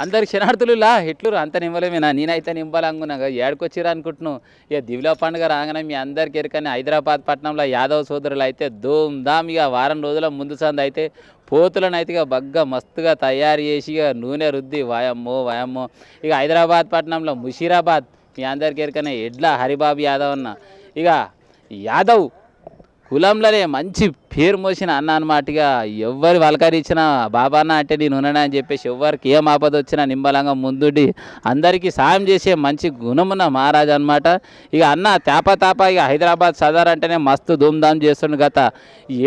అందరికి శనార్థులులా ఎట్లురు అంత నింబలేమేనా నేనైతే నింబలంగున్నా ఏడుకొచ్చిరా అనుకుంటున్నాను. ఇక దివిలా పండుగ రాగానే మీ అందరికి ఎరకని హైదరాబాద్ పట్టణంలో యాదవ్ సోదరులు అయితే ధూమ్ ధామ్ ఇక వారం రోజుల ముందు సంది అయితే పోతులను అయితే ఇక బగ్గా మస్తుగా తయారు చేసి ఇక నూనె రుద్ది వాయమ్మో వాయమ్మో. ఇక హైదరాబాద్ పట్టణంలో ముషీరాబాద్ మీ అందరికి ఎరకనే ఎడ్ల హరిబాబు యాదవ్ అన్న ఇక యాదవ్ కులంలోనే మంచి పేరు మోసిన అన్న అనమాట. ఇక ఎవ్వరు వలకరించిన బాబా అన్న అంటే నేను ఉన్నాను అని చెప్పేసి ఎవరికి ఏం ఆపద వచ్చినా నిమ్మలంగా ముందుండి అందరికీ సాయం చేసే మంచి గుణమున్న మహారాజు అనమాట. ఇక అన్న తాప ఇక హైదరాబాద్ సదర్ అంటేనే మస్తు ధూమ్ధామ్ చేస్తుండు గత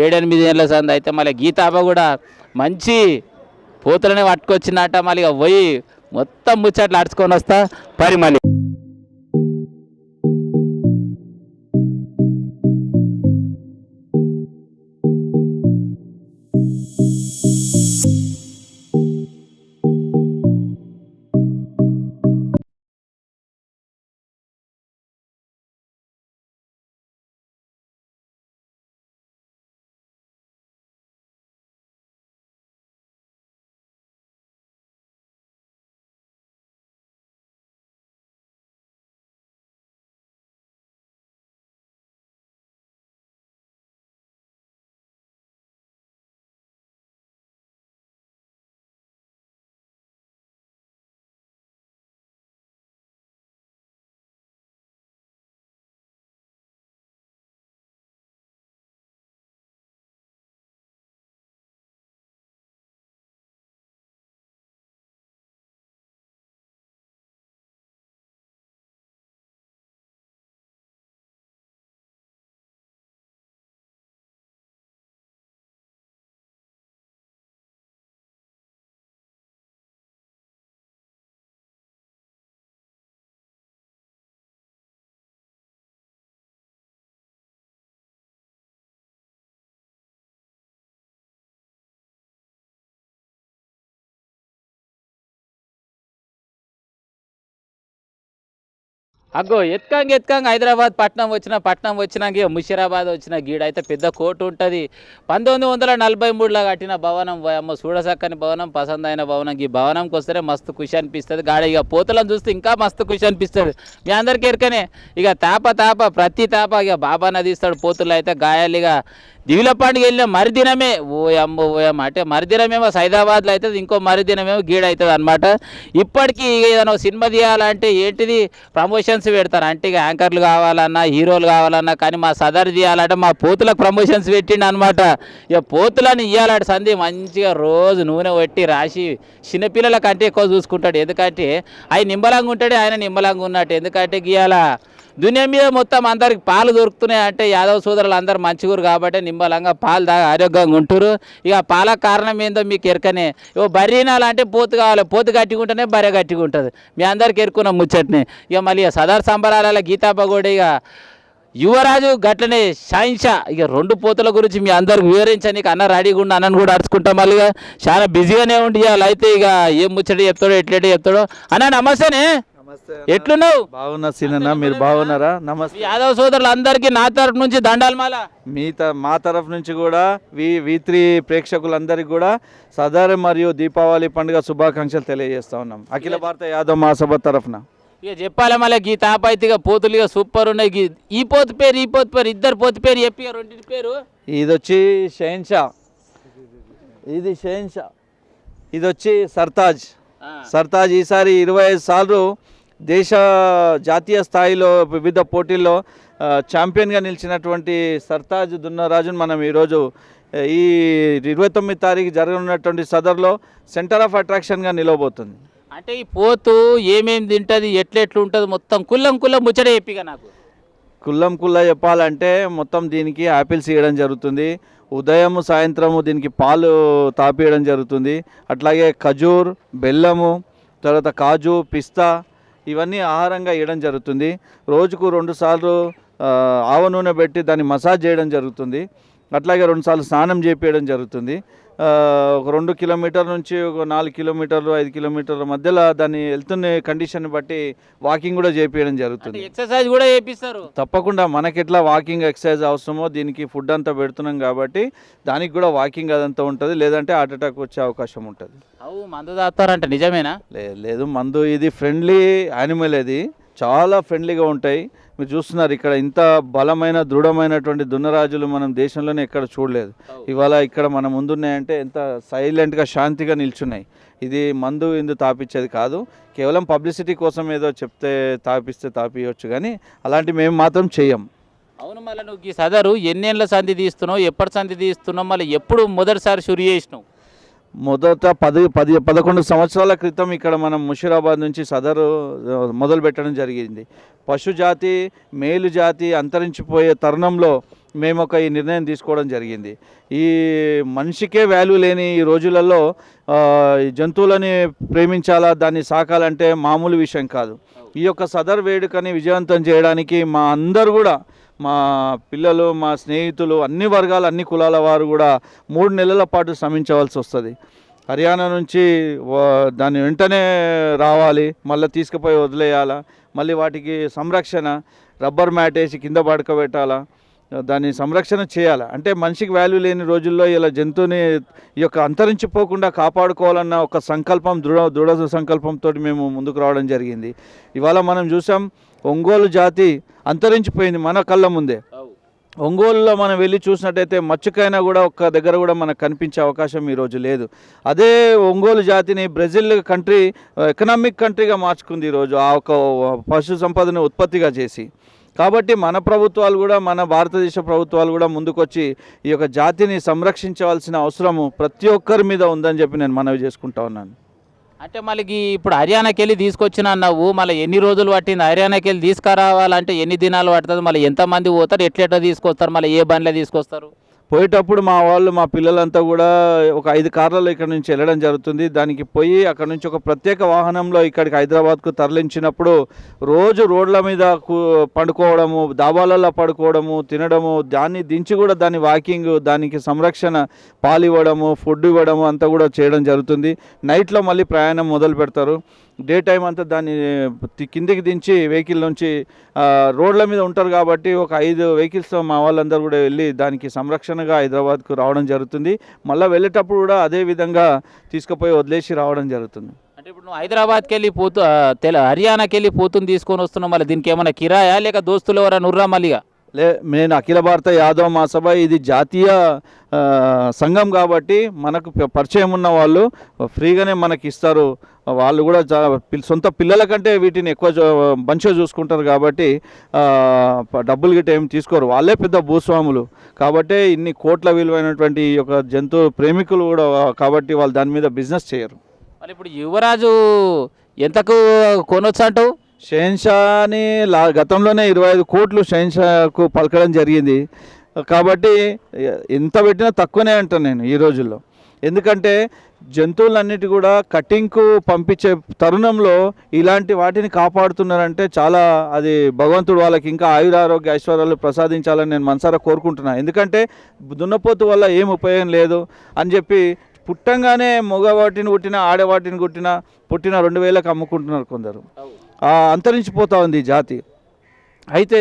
7-8 ఏళ్ళ సంది. అయితే మళ్ళీ గీతాప కూడా మంచి పోతులనే పట్టుకొచ్చినట్ట. మళ్ళీ ఇక పోయి మొత్తం ముచ్చట్లు అడుచుకొని వస్తా పరి మళ్ళీ. అగ్గో ఎత్కంగా హైదరాబాద్ పట్నం వచ్చినాక ఇక ముషీరాబాద్ వచ్చిన గీడ అయితే పెద్ద కోట ఉంటుంది. 1943లో కట్టిన భవనం అమ్మ చూడసక్కని భవనం పసందైన భవనం. ఈ భవనంకి వస్తే మస్తు ఖుషి అనిపిస్తుంది. గాడ ఇక పోతులను చూస్తే ఇంకా మస్తు ఖుషి అనిపిస్తుంది. మీ అందరికీ ఎరకనే ఇక తాప ప్రతి తాప ఇక బాబా నది ఇస్తాడు. పోతులు అయితే గాయాలిగా దివిల పండుగ వెళ్ళిన మరుదినమే ఓయమ్మ అంటే మరుదినమేమో సైదాబాద్లో అవుతుంది, ఇంకో మరుదినమేమో గీడ అవుతుంది అనమాట. ఇప్పటికీ ఏదైనా సినిమా తీయాలంటే ఏంటిది ప్రమోషన్స్ పెడతారు. అంటే ఇక యాంకర్లు కావాలన్నా హీరోలు కావాలన్నా కానీ మా సదర్ తీయాలంటే మా పోతులకు ప్రమోషన్స్ పెట్టిండు అనమాట. ఇక పోతులను ఇవ్వాలంటే సంధి మంచిగా రోజు నూనె పెట్టి రాసి చిన్నపిల్లల కంటే ఎక్కువ చూసుకుంటాడు. ఎందుకంటే ఆయన నిమ్మలంగా ఉంటాడు, ఆయన నిమ్మలంగా ఉన్నట్టు. ఎందుకంటే గీయాల దునియా మీద మొత్తం అందరికి పాలు దొరుకుతున్నాయి అంటే యాదవ్ సోదరులు అందరు మంచిగురు కాబట్టి నిమ్మలంగా పాలు దాగా ఆరోగ్యంగా ఉంటారు. ఇక పాల కారణం ఏందో మీకు ఎరకనే. ఇక బర్రీనాలంటే పోతు కావాలి, పోతు గట్టిగా ఉంటేనే బర్రె గట్టిగా ఉంటుంది. మీ అందరికి ఎరుకున్న ముచ్చట్ని. ఇక మళ్ళీ సదర్ సంబరాల గీతాప కూడా ఇక యువరాజు గట్లనే షాయిన్షా ఇక 2 పోతుల గురించి మీ అందరికి వివరించడానికి అన్న రెడీగా ఉండి అన్నను కూడా అడుచుకుంటాం. మళ్ళీ చాలా బిజీగానే ఉండి ఇవాళ అయితే ఇక ఏం ముచ్చట చెప్తాడో ఎట్లెట్టే చెప్తాడో. అన్న నమస్తేనే, ఎట్లున్నావు? బాగున్నా సీనన్న, మీరు బాగున్నారా? నమస్తే. యాదవ్ సోదరులు అందరికీ నా తరఫు నుంచి దండాలు మాల. మా తరఫు నుంచి కూడా V3 ప్రేక్షకులందరికీ కూడా సదర్ మరియు దీపావళి పండుగ శుభాకాంక్షలు తెలియజేస్తా ఉన్నాం అఖిల భారత యాదవ్ మహాసభ తరఫున. ఇక చెప్పాలి మళ్ళీ గీ తాపైతే పోతులు ఇక సూపర్ ఉన్నాయి. ఈ పోతు పేరు ఇద్దరు పోతు పేరు చెప్పి రెండింటి పేరు. ఇది వచ్చి షెహన్షా, ఇది షెహన్షా, ఇది వచ్చి సర్తాజ్. ఈసారి 25 సార్లు దేశ జాతీయ స్థాయిలో వివిధ పోటీల్లో ఛాంపియన్గా నిలిచినటువంటి సర్తాజ్ దున్నరాజును మనం ఈరోజు ఈ 29 తారీఖు జరగనున్నటువంటి సదర్లో సెంటర్ ఆఫ్ అట్రాక్షన్గా నిలవబోతుంది. అంటే ఈ పోతు ఏమేమి తింటుంది, ఎట్లెట్లు ఉంటుంది మొత్తం కుల్లం ముచ్చట చెప్పిగా నాకు. కుల్లా చెప్పాలంటే మొత్తం దీనికి యాపిల్స్ ఇవ్వడం జరుగుతుంది. ఉదయం సాయంత్రము దీనికి పాలు తాపియడం జరుగుతుంది. అట్లాగే ఖజూర్, బెల్లము, తర్వాత కాజు, పిస్తా ఇవన్నీ ఆహారంగా ఇవ్వడం జరుగుతుంది. రోజుకు 2 సార్లు ఆవ నూనె పెట్టి దాన్ని మసాజ్ చేయడం జరుగుతుంది. అట్లాగే 2 సార్లు స్నానం చేపించడం జరుగుతుంది. ఒక 2 కిలోమీటర్ల నుంచి ఒక 4 కిలోమీటర్లు 5 కిలోమీటర్ల మధ్యలో దాన్ని వెళ్తున్న కండిషన్ బట్టి వాకింగ్ కూడా చేపించడం జరుగుతుంది. ఎక్సర్సైజ్ కూడా చేపిస్తారు. తప్పకుండా మనకెట్లా వాకింగ్ ఎక్సర్సైజ్ అవసరమో దీనికి ఫుడ్ అంతా పెడుతున్నాం కాబట్టి దానికి కూడా వాకింగ్ అదంతా ఉంటుంది, లేదంటే హార్ట్ అటాక్ వచ్చే అవకాశం ఉంటుంది. అవు మందు తాగుతారంట నిజమేనా? లేదు మందు ఇది ఫ్రెండ్లీ యానిమల్, ఇది చాలా ఫ్రెండ్లీగా ఉంటాయి. మీరు చూస్తున్నారు ఇక్కడ ఇంత బలమైన దృఢమైనటువంటి దున్నరాజులు మనం దేశంలోనే ఎక్కడ చూడలేదు. ఇవాళ ఇక్కడ మన ముందున్నాయంటే ఎంత సైలెంట్గా శాంతిగా నిల్చున్నాయి. ఇది మందు ఇందు తాపిచ్చేది కాదు, కేవలం పబ్లిసిటీ కోసం ఏదో చెప్తే తాపిస్తే తాపియవచ్చు, కానీ అలాంటి మేము మాత్రం చెయ్యం. అవును, మళ్ళీ నువ్వు ఈ సదరు ఎన్నేళ్ళ సంధి తీస్తున్నావు, ఎప్పటి సంధి తీస్తున్నావు, మళ్ళీ ఎప్పుడు మొదటిసారి షురు చేసినావు? మొదట 11 సంవత్సరాల క్రితం ఇక్కడ మనం ముషీరాబాద్ నుంచి సదరు మొదలు పెట్టడం జరిగింది. పశు జాతి మేలు జాతి అంతరించిపోయే తరుణంలో మేము ఈ నిర్ణయం తీసుకోవడం జరిగింది. ఈ మనిషికే వాల్యూ లేని ఈ రోజులలో ఈ జంతువులని ప్రేమించాలా, దాన్ని సాకాలంటే మామూలు విషయం కాదు. ఈ యొక్క సదర్ వేడుకని విజయవంతం చేయడానికి మా అందరూ కూడా, మా పిల్లలు, మా స్నేహితులు, అన్ని వర్గాల అన్ని కులాల వారు కూడా 3 నెలల పాటు శ్రమించవలసి వస్తుంది. హర్యానా నుంచి దాన్ని వెంటనే రావాలి, మళ్ళీ తీసుకుపోయి వదిలేయాలా, మళ్ళీ వాటికి సంరక్షణ రబ్బర్ మ్యాట్ వేసి కింద పడుకోబెట్టాలా, దాన్ని సంరక్షణ చేయాలి. అంటే మనిషికి వాల్యూ లేని రోజుల్లో ఇలా జంతువుని ఈ యొక్క అంతరించిపోకుండా కాపాడుకోవాలన్న ఒక సంకల్పం, దృఢ సంకల్పంతో మేము ముందుకు రావడం జరిగింది. ఇవాళ మనం చూసాం ఒంగోలు జాతి అంతరించిపోయింది మన కళ్ళ ముందే. ఒంగోలులో మనం వెళ్ళి చూసినట్టయితే మచ్చుకైనా కూడా ఒక్క దగ్గర కూడా మనకు కనిపించే అవకాశం ఈరోజు లేదు. అదే ఒంగోలు జాతిని బ్రెజిల్ కంట్రీ ఎకనామిక్ కంట్రీగా మార్చుకుంది ఈరోజు, ఆ ఒక పశు సంపదను ఉత్పత్తిగా చేసి. కాబట్టి మన ప్రభుత్వాలు కూడా, మన భారతదేశ ప్రభుత్వాలు కూడా ముందుకొచ్చి ఈ యొక్క జాతిని సంరక్షించవలసిన అవసరము ప్రతి ఒక్కరి మీద ఉందని చెప్పి నేను మనవి చేసుకుంటా ఉన్నాను. అంటే మళ్ళీ ఇప్పుడు హర్యానాకి వెళ్ళి తీసుకొచ్చిన అన్నావు, మళ్ళీ ఎన్ని రోజులు పట్టింది? హర్యానాకి వెళ్ళి తీసుకురావాలంటే ఎన్ని దినాలు పడుతుంది? మళ్ళీ ఎంతమంది పోతారు, ఎట్లా తీసుకొస్తారు, మళ్ళీ ఏ బండ్లో తీసుకొస్తారు? పోయేటప్పుడు మా వాళ్ళు, మా పిల్లలంతా కూడా ఒక 5 కార్లలో ఇక్కడ నుంచి వెళ్ళడం జరుగుతుంది. దానికి పోయి అక్కడ నుంచి ఒక ప్రత్యేక వాహనంలో ఇక్కడికి హైదరాబాద్కు తరలించినప్పుడు రోజు రోడ్ల మీద పండుకోవడము, దాబాలలో పడుకోవడము, తినడము, దాన్ని దించి కూడా దాని వాకింగ్, దానికి సంరక్షణ, పాలు ఇవ్వడము, ఫుడ్ ఇవ్వడము అంతా కూడా చేయడం జరుగుతుంది. నైట్లో మళ్ళీ ప్రయాణం మొదలు పెడతారు. డే టైం అంతా దాన్ని కిందికి దించి వెహికల్ నుంచి రోడ్ల మీద ఉంటారు కాబట్టి ఒక 5 వెహికల్స్తో మా వాళ్ళందరూ కూడా వెళ్ళి దానికి సంరక్షణగా హైదరాబాద్కు రావడం జరుగుతుంది. మళ్ళీ వెళ్ళేటప్పుడు కూడా అదే విధంగా తీసుకుపోయి వదిలేసి రావడం జరుగుతుంది. అంటే ఇప్పుడు నువ్వు హైదరాబాద్కి వెళ్ళి హర్యానాకి వెళ్ళి పోతుని తీసుకొని వస్తున్నావు, మళ్ళీ దీనికి ఏమైనా కిరాయా లేక దోస్తులు ఎవరైనా ఉర్రా మళ్ళీగా? నేను అఖిల భారత యాదవ మహాసభ, ఇది జాతీయ సంఘం కాబట్టి మనకు పరిచయం ఉన్న వాళ్ళు ఫ్రీగానే మనకి ఇస్తారు. వాళ్ళు కూడా సొంత పిల్లల కంటే వీటిని ఎక్కువ మంచిగా చూసుకుంటారు కాబట్టి డబ్బులు గిట్ట ఏమి తీసుకోరు. వాళ్ళే పెద్ద భూస్వాములు కాబట్టి ఇన్ని కోట్ల విలువైనటువంటి ఈ యొక్క జంతు ప్రేమికులు కూడా కాబట్టి వాళ్ళు దాని మీద బిజినెస్ చేయరు. మరి ఇప్పుడు యువరాజు ఎంతకు కొనొచ్చు అంటావు? షెహన్షాని గతంలోనే 25 కోట్లు షెహన్షాకు పలకడం జరిగింది. కాబట్టి ఎంత పెట్టినా తక్కువనే అంటాను నేను ఈ రోజుల్లో. ఎందుకంటే జంతువులన్నిటి కూడా కటింగ్కు పంపించే తరుణంలో ఇలాంటి వాటిని కాపాడుతున్నారంటే చాలా, అది భగవంతుడు వాళ్ళకి ఇంకా ఆయురారోగ్య ఐశ్వర్యాలు ప్రసాదించాలని నేను మనసారా కోరుకుంటున్నాను. ఎందుకంటే దున్నపోతు వల్ల ఏం ఉపయోగం లేదు అని చెప్పి పుట్టంగానే మగవాటిని పుట్టిన, ఆడవాటిని పుట్టిన 2000కి అమ్ముకుంటున్నారు కొందరు. అంతరించిపోతూ ఉంది ఈ జాతి. అయితే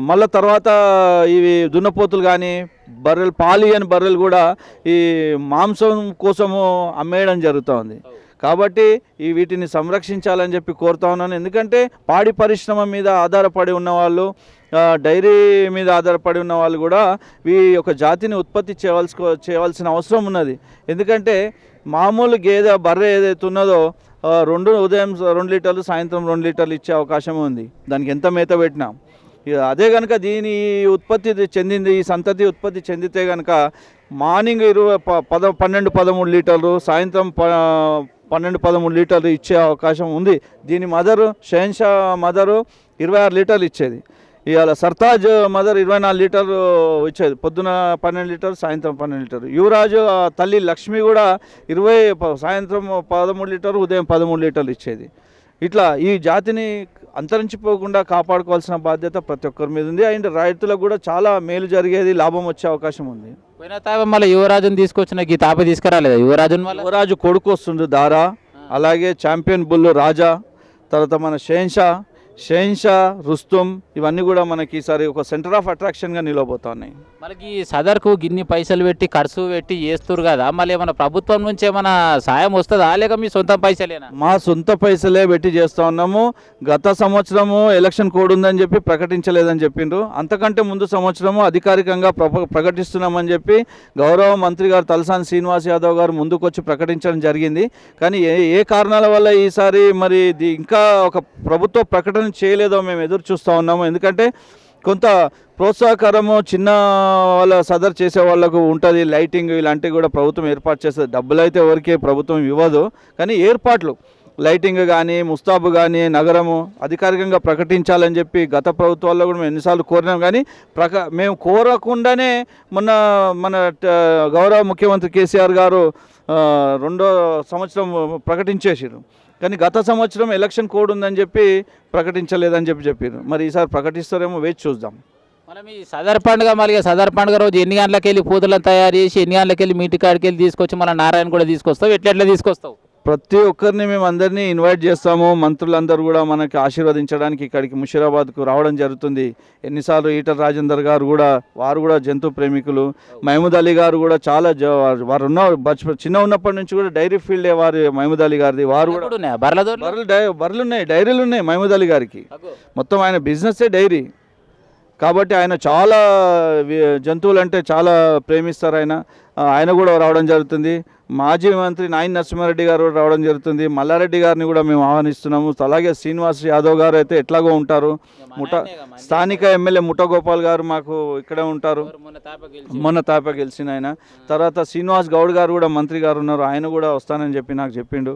మళ్ళీ తర్వాత ఇవి దున్నపోతులు కానీ బర్రెలు, పాలియన్ బర్రెలు కూడా ఈ మాంసం కోసము అమ్మేయడం జరుగుతూ ఉంది. కాబట్టి వీటిని సంరక్షించాలని చెప్పి కోరుతా ఉన్నాను. ఎందుకంటే పాడి పరిశ్రమ మీద ఆధారపడి ఉన్నవాళ్ళు, డైరీ మీద ఆధారపడి ఉన్న వాళ్ళు కూడా ఈ యొక్క జాతిని ఉత్పత్తి చేయవలసిన అవసరం ఉన్నది. ఎందుకంటే మామూలు గేదె, బర్రె ఏదైతే ఉన్నదో ఉదయం 2 లీటర్లు, సాయంత్రం 2 లీటర్లు ఇచ్చే అవకాశం ఉంది దానికి ఎంత మేత పెట్టినా. అదే కనుక దీని ఉత్పత్తి చెందింది, ఈ సంతతి ఉత్పత్తి చెందితే కనుక మార్నింగ్ 12-13 లీటర్లు, సాయంత్రం 12-13 లీటర్లు ఇచ్చే అవకాశం ఉంది. దీని మదరు, షెహన్షా మదరు 26 లీటర్లు ఇచ్చేది. ఇవాళ సర్తాజ్ మదర్ 24 లీటర్లు ఇచ్చేది, పొద్దున 12 లీటర్లు, సాయంత్రం 12 లీటర్లు. యువరాజు తల్లి లక్ష్మి కూడా సాయంత్రం 13 లీటర్లు, ఉదయం 13 లీటర్లు ఇచ్చేది. ఇట్లా ఈ జాతిని అంతరించిపోకుండా కాపాడుకోవాల్సిన బాధ్యత ప్రతి ఒక్కరి మీద ఉంది. అండ్ రైతులకు కూడా చాలా మేలు జరిగేది, లాభం వచ్చే అవకాశం ఉంది. పోయిన తాప మళ్ళీ యువరాజుని తీసుకొచ్చిన ఈ తాప తీసుకురాలేదా యువరాజుని మళ్ళీ? యువరాజు కొడుకు వస్తుంది దారా, అలాగే ఛాంపియన్ బుల్ రాజా, తర్వాత మన షెహన్షా రుస్తుం, ఇవన్నీ కూడా మనకి ఈసారి ఒక సెంటర్ ఆఫ్ అట్రాక్షన్గా నిలవబోతా ఉన్నాయి. మనకి సదర్కు గిన్ని పైసలు పెట్టి ఖర్చు పెట్టి చేస్తారు కదా, మళ్ళీ ఏమైనా ప్రభుత్వం నుంచి ఏమైనా సాయం వస్తుందా లేక మీ సొంత పైసలేనా? మా సొంత పైసలే పెట్టి చేస్తూ ఉన్నాము. గత సంవత్సరము ఎలక్షన్ కోడ్ ఉందని చెప్పి ప్రకటించలేదని చెప్పిండ్రు. అంతకంటే ముందు సంవత్సరము అధికారికంగా ప్రకటిస్తున్నామని చెప్పి గౌరవ మంత్రి గారు తలసాని శ్రీనివాస్ యాదవ్ గారు ముందుకొచ్చి ప్రకటించడం జరిగింది. కానీ ఏ కారణాల వల్ల ఈసారి మరి ఇంకా ఒక ప్రభుత్వ ప్రకటన చేయలేదో మేము ఎదురు చూస్తూ ఉన్నాము. ఎందుకంటే కొంత ప్రోత్సాహకరము చిన్న వాళ్ళ సదర్ చేసే వాళ్ళకు ఉంటుంది, లైటింగ్ ఇలాంటివి కూడా ప్రభుత్వం ఏర్పాటు చేస్తుంది. డబ్బులు అయితే ఎవరికి ప్రభుత్వం ఇవ్వదు, కానీ ఏర్పాట్లు లైటింగ్ కానీ ముస్తాబు కానీ నగరము అధికారికంగా ప్రకటించాలని చెప్పి గత ప్రభుత్వాల్లో కూడా మేము ఎన్నిసార్లు కోరినాం. కానీ మేము కోరకుండానే మన గౌరవ ముఖ్యమంత్రి కేసీఆర్ గారు 2వ సంవత్సరం ప్రకటించేసారు. కానీ గత సంవత్సరం ఎలక్షన్ కోడ్ ఉందని చెప్పి ప్రకటించలేదని చెప్పారు. మరి ఈసారి ప్రకటిస్తారేమో వేచి చూద్దాం. మనం ఈ సదర్ పండుగ మళ్ళీ సదర్ పండుగ రోజు ఎన్ని గంటలకు వెళ్ళి పూతలను తయారు చేసి ఎన్ని గంటలకు వెళ్ళి మీ ఇంటికాడికి వెళ్ళి తీసుకొచ్చి మన నారాయణ కూడా తీసుకొస్తావు, ఎట్లా తీసుకొస్తావు? ప్రతి ఒక్కరిని మేము అందరినీ ఇన్వైట్ చేస్తాము. మంత్రులందరూ కూడా మనకి ఆశీర్వదించడానికి ఇక్కడికి ముషీరాబాద్కు రావడం జరుగుతుంది. ఎన్నిసార్లు ఈటల రాజేందర్ గారు కూడా, వారు కూడా జంతు ప్రేమికులు. మహమూద్ అలీ గారు కూడా చాలా వారు చిన్న ఉన్నప్పటి నుంచి కూడా డైరీ ఫీల్డే వారు మహమూద్ అలీ గారిది. వారు కూడా బర్రెలు ఉన్నాయి, డైరీలు ఉన్నాయి మహమూద్ అలీ గారికి. మొత్తం ఆయన బిజినెస్సే డైరీ కాబట్టి ఆయన చాలా జంతువులు అంటే చాలా ప్రేమిస్తారు. ఆయన కూడా రావడం జరుగుతుంది. మాజీ మంత్రి నాయన్ నరసింహారెడ్డి గారు రావడం జరుగుతుంది. మల్లారెడ్డి గారిని కూడా మేము ఆహ్వానిస్తున్నాము. అలాగే శ్రీనివాస్ యాదవ్ గారు అయితే ఎట్లాగో ఉంటారు. స్థానిక ఎమ్మెల్యే ముఠగోపాల్ గారు మాకు ఇక్కడే ఉంటారు, మొన్న తాప గెలిచిన ఆయన. తర్వాత శ్రీనివాస్ గౌడ్ గారు కూడా మంత్రి గారు ఉన్నారు, ఆయన కూడా వస్తానని చెప్పి నాకు చెప్పిండు.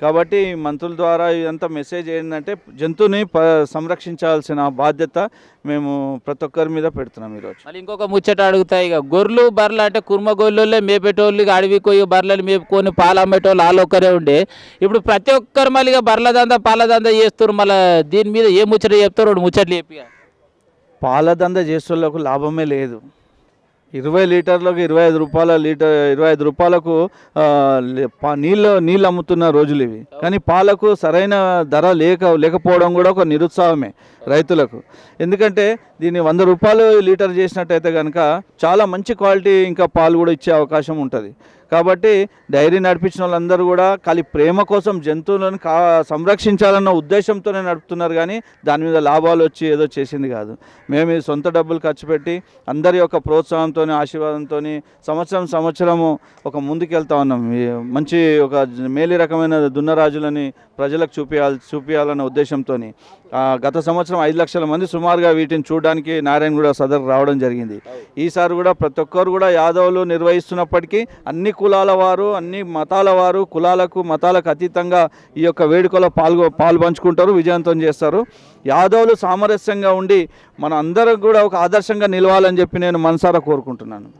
కాబట్టి మంత్రుల ద్వారా ఇదంతా మెసేజ్ ఏంటంటే జంతువుని సంరక్షించాల్సిన బాధ్యత మేము ప్రతి ఒక్కరి మీద పెడుతున్నాం ఈరోజు. మళ్ళీ ఇంకొక ముచ్చట అడుగుతాయి, ఇక గొర్రెలు బర్రెలు అంటే కుర్మ గొర్రెలే మేపేటోళ్ళు, అడవికి పోయి బర్రెలు మేపుకొని పాలు అమ్మేటోళ్ళు వాళ్ళు ఒక్కరే ఉండే. ఇప్పుడు ప్రతి ఒక్కరు మళ్ళీ బర్రెల దందా పాల దందా చేస్తారు. మళ్ళీ దీని మీద ఏ ముచ్చట చెప్తారు? ముచ్చట్లు చెప్పి పాల దందా చేసేళ్ళకు లాభమే లేదు. 20 లీటర్లకు 25 రూపాయలకు నీళ్ళు అమ్ముతున్న రోజులు ఇవి. కానీ పాలకు సరైన ధర లేకపోవడం కూడా ఒక నిరుత్సాహమే రైతులకు. ఎందుకంటే దీన్ని 100 రూపాయలు లీటర్ చేసినట్టయితే కనుక చాలా మంచి క్వాలిటీ ఇంకా పాలు కూడా ఇచ్చే అవకాశం ఉంటుంది. కాబట్టి డైరీ నడిపించిన వాళ్ళందరూ కూడా ఖాళీ ప్రేమ కోసం జంతువులను సంరక్షించాలన్న ఉద్దేశంతోనే నడుపుతున్నారు, కానీ దాని మీద లాభాలు వచ్చి ఏదో చేసింది కాదు. మేము సొంత డబ్బులు ఖర్చు పెట్టి అందరి యొక్క ప్రోత్సాహంతో ఆశీర్వాదంతో సంవత్సరము ఒక ముందుకెళ్తా ఉన్నాం. మంచి ఒక మేలి రకమైన దున్నరాజులని ప్రజలకు చూపించాలన్న ఉద్దేశంతో గత సంవత్సరం 5 లక్షల మంది సుమారుగా వీటిని చూడడానికి నారాయణగూడ సదర్ రావడం జరిగింది. ఈసారి కూడా ప్రతి ఒక్కరు కూడా యాదవులు నిర్వహిస్తున్నప్పటికీ అన్ని కులాల వారు, అన్ని మతాల వారు, మతాలకు అతీతంగా ఈ యొక్క వేడుకలో పాలు పంచుకుంటారు, విజయవంతం చేస్తారు. యాదవులు సామరస్యంగా ఉండి మన అందరం కూడా ఒక ఆదర్శంగా నిలవాలని చెప్పి నేను మనసారా కోరుకుంటున్నాను.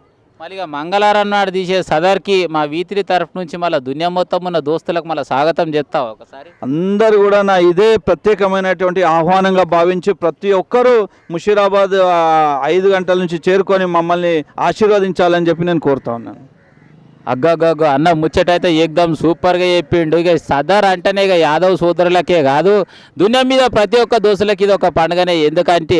మళ్ళీ మంగళవారం నాడు తీసే సదర్కి మా వీతిరి తరఫు నుంచి మళ్ళీ దునియా మొత్తం ఉన్న దోస్తులకు మళ్ళీ స్వాగతం చెప్తావు ఒకసారి? అందరు కూడా నా ఇదే ప్రత్యేకమైనటువంటి ఆహ్వానంగా భావించి ప్రతి ఒక్కరూ ముషీరాబాద్ 5 గంటల నుంచి చేరుకొని మమ్మల్ని ఆశీర్వదించాలని చెప్పి నేను కోరుతా ఉన్నాను. అగ్గ అన్న ముచ్చటైతే ఏకదం సూపర్గా చెప్పిండు. ఇక సదర్ అంటేనే ఇక యాదవ్ సోదరులకే కాదు, దునియా మీద ప్రతి ఒక్క దోస్తులకి ఇది ఒక పండుగనే. ఎందుకంటే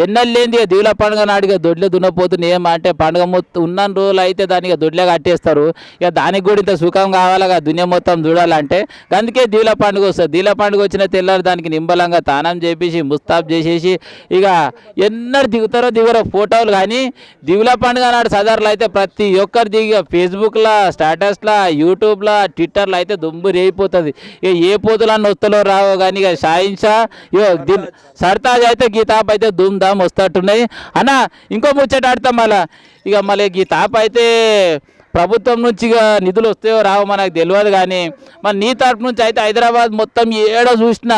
ఎన్నెళ్ళేంది దీవుల పండుగ నాడు ఇక దొడ్లే దున్నపోతుంది. ఏమంటే పండుగ మొత్తం ఉన్న రోజులు అయితే దానికి దొడ్లే కట్టేస్తారు. ఇక దానికి కూడా ఇంత సుఖం కావాలిగా దునియా మొత్తం చూడాలంటే. అందుకే దీవుల పండుగ వస్తుంది. దీవుల పండుగ వచ్చిన తెల్లారు దానికి నింబలంగా తానం చేసి ముస్తాబ్ చేసేసి ఇక ఎన్నరు దిగురో ఫోటోలు. కానీ దీవుల పండుగ నాడు సదర్లో అయితే ప్రతి ఒక్కరు దిగి ఫేస్బుక్ స్టాటస్లా, యూట్యూబ్లా, ట్విట్టర్లో అయితే దుమ్ము రేగిపోతుంది. ఇక ఏ పోతులన్నీ వస్తలో రావో కానీ ఇక షాయించా ఇక సర్తాజ్ అయితే గీతాప్ అయితే ధూమ్ ధామ్ వస్తట్టున్నాయి. అన్న ఇంకో ముచ్చట ఆడతాం మళ్ళీ. ఇక మళ్ళీ గీతాప్ అయితే ప్రభుత్వం నుంచి ఇక నిధులు వస్తాయో రావో మనకు తెలియదు, కానీ మరి నీ తరపు నుంచి అయితే హైదరాబాద్ మొత్తం ఏడో చూసినా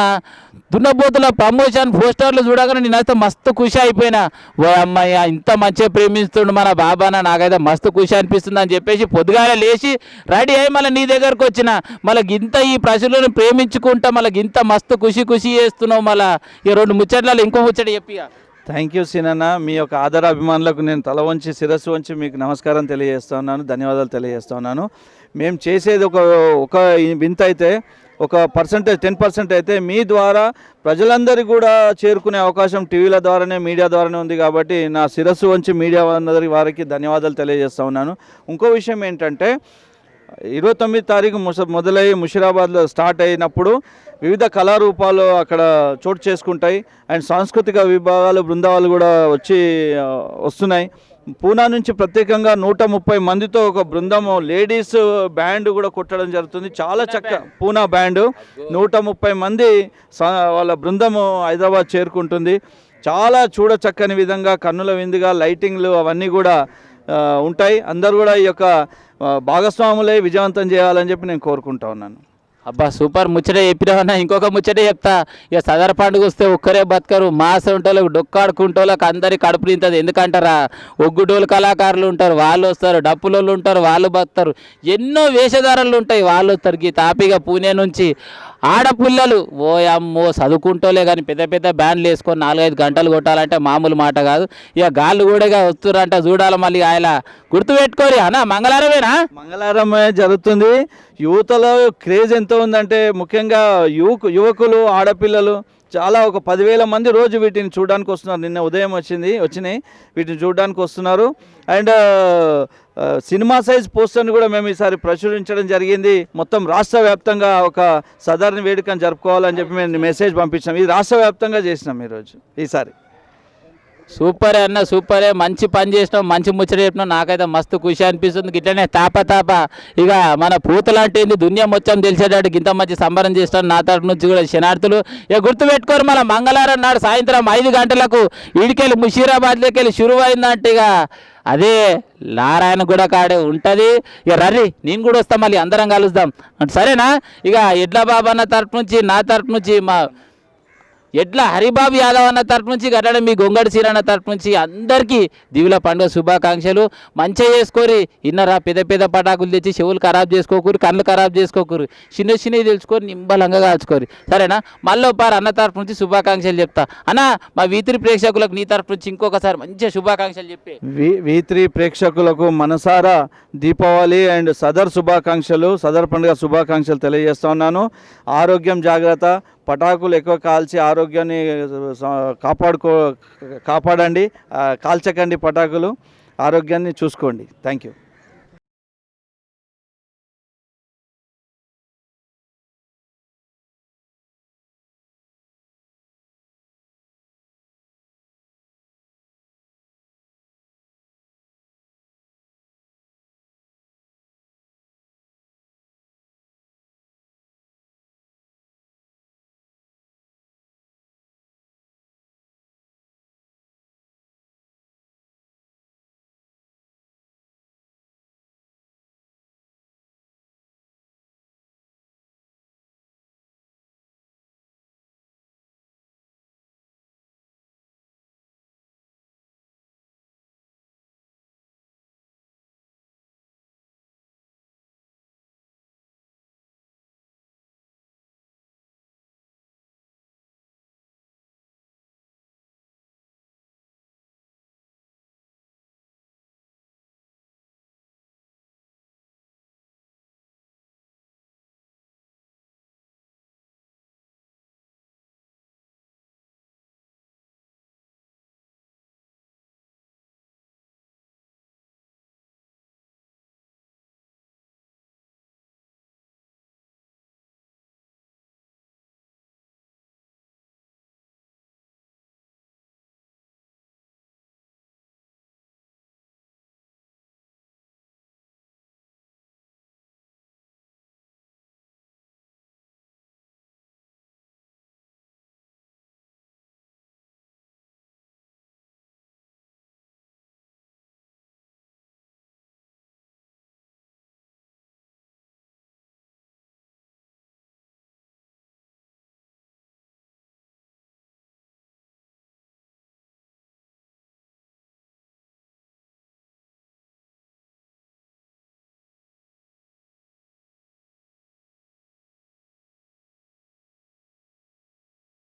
దున్నపోతుల ప్రమోషన్ పోస్టర్లు చూడగానే నేనైతే మస్తు ఖుషి అయిపోయినా. ఓ అమ్మాయి ఇంత మంచిగా ప్రేమిస్తుండు మన బాబాన, నాకైతే మస్తు ఖుషి అనిపిస్తుంది అని చెప్పేసి పొద్దుగాల లేచి రెడీ అయ్యి మళ్ళీ నీ దగ్గరకు వచ్చిన. మళ్ళీ ఇంత ఈ ప్రజలను ప్రేమించుకుంటా మళ్ళీ ఇంత మస్తు ఖుషి చేస్తున్నావు. మళ్ళీ ఈ రెండు ముచ్చట్లలో ఇంకో ముచ్చట చెప్పిగా. థ్యాంక్ యూ సీనన్న, మీ యొక్క ఆదర అభిమానులకు నేను తల వంచి శిరస్సు వంచి మీకు నమస్కారం తెలియజేస్తా ఉన్నాను, ధన్యవాదాలు తెలియజేస్తా ఉన్నాను. మేము చేసేది ఒక వింత అయితే ఒక 10% అయితే మీ ద్వారా ప్రజలందరికీ కూడా చేరుకునే అవకాశం టీవీల ద్వారానే మీడియా ద్వారానే ఉంది. కాబట్టి నా శిరస్సు వంచి మీడియా అందరి వారికి ధన్యవాదాలు తెలియజేస్తా ఉన్నాను. ఇంకో విషయం ఏంటంటే 29 తారీఖు మొదలయ్యి ముషిరాబాద్లో స్టార్ట్ అయినప్పుడు వివిధ కళారూపాలు అక్కడ చోటు చేసుకుంటాయి. అండ్ సాంస్కృతిక విభాగాలు బృందాలు కూడా వస్తున్నాయి. పూనా నుంచి ప్రత్యేకంగా 130 మందితో ఒక బృందము లేడీస్ బ్యాండ్ కూడా కొట్టడం జరుగుతుంది. చాలా పూనా బ్యాండ్ 130 మంది వాళ్ళ బృందము హైదరాబాద్ చేరుకుంటుంది. చాలా చూడచక్కని విధంగా కన్నుల విందుగా లైటింగ్లు అవన్నీ కూడా ఉంటాయి. అందరూ కూడా ఈ యొక్క భాగస్వాములై విజయవంతం చేయాలని చెప్పి నేను కోరుకుంటా ఉన్నాను. అబ్బా సూపర్ ముచ్చట చెప్పినా. ఇంకొక ముచ్చటే చెప్తా. ఇక సదర్ పండుగ వస్తే ఒక్కరే బతకరు, మాసంటోళ్ళకి డొక్కాడుకుంటోళ్ళకి అందరి కడుపు నింతది. ఎందుకంటారా, ఒగ్గుడోళ్ళు కళాకారులు ఉంటారు, వాళ్ళు వస్తారు, డప్పులోళ్ళు ఉంటారు, వాళ్ళు బతారు, ఎన్నో వేషధారలు ఉంటాయి, వాళ్ళు వస్తారు. గీ తాపిగా పూణే నుంచి ఆడపిల్లలు ఓ అమ్మో చదువుకుంటోలే కానీ పెద్ద పెద్ద బ్యాండ్లు వేసుకొని 4-5 గంటలు కొట్టాలంటే మామూలు మాట కాదు. ఇక గాళ్ళు కూడా వస్తురంట చూడాలి. మళ్ళీ ఆయన గుర్తుపెట్టుకోరి అన్న మంగళవారమే జరుగుతుంది. యువతలో క్రేజ్ ఎంత ఉందంటే ముఖ్యంగా యువకులు ఆడపిల్లలు చాలా ఒక 10,000 మంది రోజు వీటిని చూడడానికి వస్తున్నారు. నిన్న ఉదయం వచ్చినాయి వీటిని చూడడానికి వస్తున్నారు. అండ్ సినిమా సైజ్ పోస్టర్ని కూడా మేము ఈసారి ప్రచురించడం జరిగింది. మొత్తం రాష్ట్ర వ్యాప్తంగా ఒక సాధారణ వేడుకను జరుపుకోవాలని చెప్పి మేము మెసేజ్ పంపించాం. ఇది రాష్ట్ర వ్యాప్తంగా చేసినాం ఈరోజు ఈసారి. సూపరే అన్న, సూపరే, మంచి పని చేసినావు, మంచి ముచ్చట చెప్పినావు. నాకైతే మస్తు ఖుషి అనిపిస్తుంది. ఇట్లనే తాప ఇక మన పూతలాంటి దునియా మొత్తం తెలిసేటట్టు ఇంత మంచి సంబరం చేస్తాను నా తరపు నుంచి కూడా శనార్థులు. ఇక గుర్తుపెట్టుకోరు, మన మంగళవారం నాడు సాయంత్రం 5 గంటలకు ఈడికెళ్ళి ముషీరాబాద్లోకి వెళ్ళి షురువు అయిందంటే ఇక అదే నారాయణ గుడ కాడే ఉంటుంది. ఇక రర్రి నేను కూడా వస్తాం, మళ్ళీ అందరం కలుద్దాం సరేనా. ఇక ఎడ్ల బాబు అన్న తరపు నుంచి నా తరపు నుంచి మా ఎడ్ల హరిబాబు యాదవ్ అన్న తరపు నుంచి గట్టడం మీ గొంగడి సీరన్న తరపు నుంచి అందరికీ దివుల పండుగ శుభాకాంక్షలు. మంచిగా చేసుకోరి. ఇన్నరా పెద్ద పటాకులు తెచ్చి చెవులు ఖరాబ్ చేసుకోకూరు, కళ్ళు ఖరాబ్ చేసుకోకూరు, చిన్నవి తెలుసుకొని నింబలంగా కాల్చుకోరు సరేనా. మళ్ళీ పారు అన్న తరపు నుంచి శుభాకాంక్షలు చెప్తా. అన్న మా V3 ప్రేక్షకులకు నీ తరపు నుంచి ఇంకొకసారి మంచిగా శుభాకాంక్షలు చెప్పి. V3 ప్రేక్షకులకు మనసారా దీపావళి అండ్ సదర్ శుభాకాంక్షలు, సదర్ పండుగ శుభాకాంక్షలు తెలియజేస్తా ఉన్నాను. ఆరోగ్యం జాగ్రత్త, పటాకులు ఎక్కువ కాల్చి ఆరోగ్యాన్ని కాపాడండి, కాల్చకండి పటాకులు, ఆరోగ్యాన్ని చూసుకోండి. Thank you.